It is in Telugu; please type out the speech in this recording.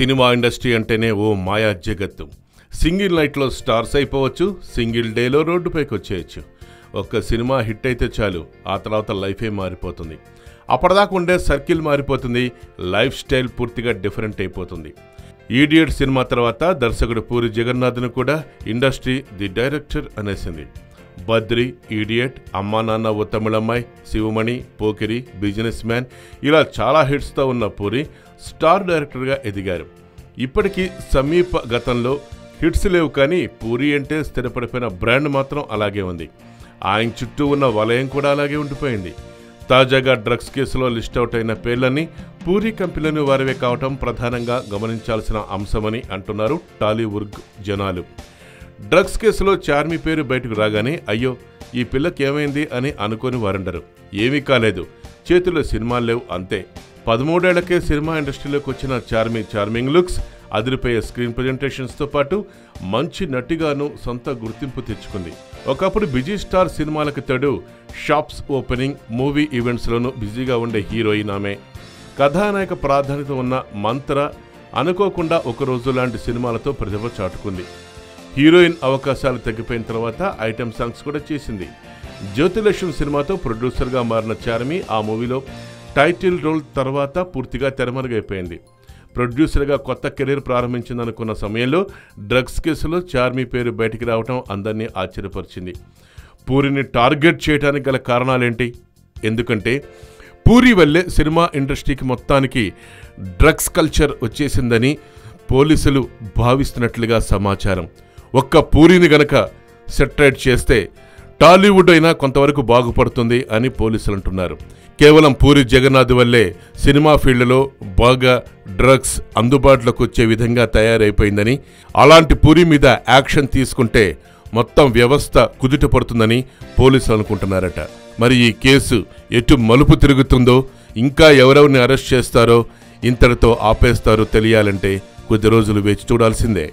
సినిమా ఇండస్ట్రీ అంటేనే ఓ మాయా జగత్తు. సింగిల్ నైట్లో స్టార్స్ అయిపోవచ్చు, సింగిల్ డేలో రోడ్డుపైకి వచ్చేయచ్చు. ఒక్క సినిమా హిట్ అయితే చాలు, ఆ తర్వాత లైఫే మారిపోతుంది. అప్పటిదాకా ఉండే సర్కిల్ మారిపోతుంది, లైఫ్ స్టైల్ పూర్తిగా డిఫరెంట్ అయిపోతుంది. ఈడియట్ సినిమా తర్వాత దర్శకుడు పూరి జగన్నాథ్ను కూడా ఇండస్ట్రీ ది డైరెక్టర్ అనేసింది. బద్రి, ఈడియట్, అమ్మా నాన్న ఓ తమిళమ్మాయి, శివమణి, పోకిరి, బిజినెస్ మ్యాన్ ఇలా చాలా హిట్స్తో ఉన్న పూరి స్టార్ డైరెక్టర్గా ఎదిగారు. ఇప్పటికీ సమీప గతంలో హిట్స్ లేవు, కానీ పూరి అంటే స్థిరపడిపోయిన బ్రాండ్ మాత్రం అలాగే ఉంది. ఆయన చుట్టూ ఉన్న వలయం కూడా అలాగే ఉండిపోయింది. తాజాగా డ్రగ్స్ కేసులో లిస్ట్ అవుట్ అయిన పేర్లన్నీ పూరి కంపెనీలోని వారివే కావటం ప్రధానంగా గమనించాల్సిన అంశమని అంటున్నారు టాలీవుడ్ జనాలు. డ్రగ్స్ కేసులో చార్మి పేరు బయటకు రాగానే అయ్యో ఈ పిల్లకి ఏమైంది అని అనుకొని వారండరు. ఏమీ కాలేదు, చేతుల్లో సినిమాలు లేవు అంతే. 13 ఏళ్లకే సినిమా ఇండస్ట్రీలోకి వచ్చిన చార్మి చార్మింగ్ లుక్స్, అదిరిపోయే స్క్రీన్ ప్రజెంటేషన్స్తో పాటు మంచి నటిగాను సొంత గుర్తింపు తెచ్చుకుంది. ఒకప్పుడు బిజీ స్టార్ సినిమాలకు తోడు షాప్స్ ఓపెనింగ్, మూవీ ఈవెంట్స్లోనూ బిజీగా ఉండే హీరోయిన్ ఆమె. కథానాయక ప్రాధాన్యత ఉన్న మంత్ర అనుకోకుండా ఒకరోజు లాంటి సినిమాలతో ప్రతిభ చాటుకుంది. హీరోయిన్ అవకాశాలు తగ్గిపోయిన తర్వాత ఐటెం సాంగ్స్ కూడా చేసింది. జ్యోతిలక్ష్మి సినిమాతో ప్రొడ్యూసర్గా మారిన చార్మి ఆ మూవీలో టైటిల్ రోల్ తర్వాత పూర్తిగా తెరమరుగైపోయింది. ప్రొడ్యూసర్గా కొత్త కెరీర్ ప్రారంభించిందనుకున్న సమయంలో డ్రగ్స్ కేసులో చార్మి పేరు బయటికి రావడం అందరినీ ఆశ్చర్యపరిచింది. పూరిని టార్గెట్ చేయడానికి గల కారణాలేంటి? ఎందుకంటే పూరి వల్లే సినిమా ఇండస్ట్రీకి మొత్తానికి డ్రగ్స్ కల్చర్ వచ్చేసిందని పోలీసులు భావిస్తున్నట్లుగా సమాచారం. ఒక్క పూరిని గనక సెటరేట్ చేస్తే టాలీవుడ్ అయినా కొంతవరకు బాగుపడుతుంది అని పోలీసులు అంటున్నారు. కేవలం పూరి జగన్నాథ్ వల్లే సినిమా ఫీల్డ్లో బాగా డ్రగ్స్ అందుబాటులోకి వచ్చే విధంగా తయారైపోయిందని, అలాంటి పూరి మీద యాక్షన్ తీసుకుంటే మొత్తం వ్యవస్థ కుదుట పడుతుందని పోలీసులు అనుకుంటున్నారట. మరి ఈ కేసు ఎటు మలుపు తిరుగుతుందో, ఇంకా ఎవరెవరిని అరెస్ట్ చేస్తారో, ఇంతటితో ఆపేస్తారో తెలియాలంటే కొద్ది రోజులు వేచి చూడాల్సిందే.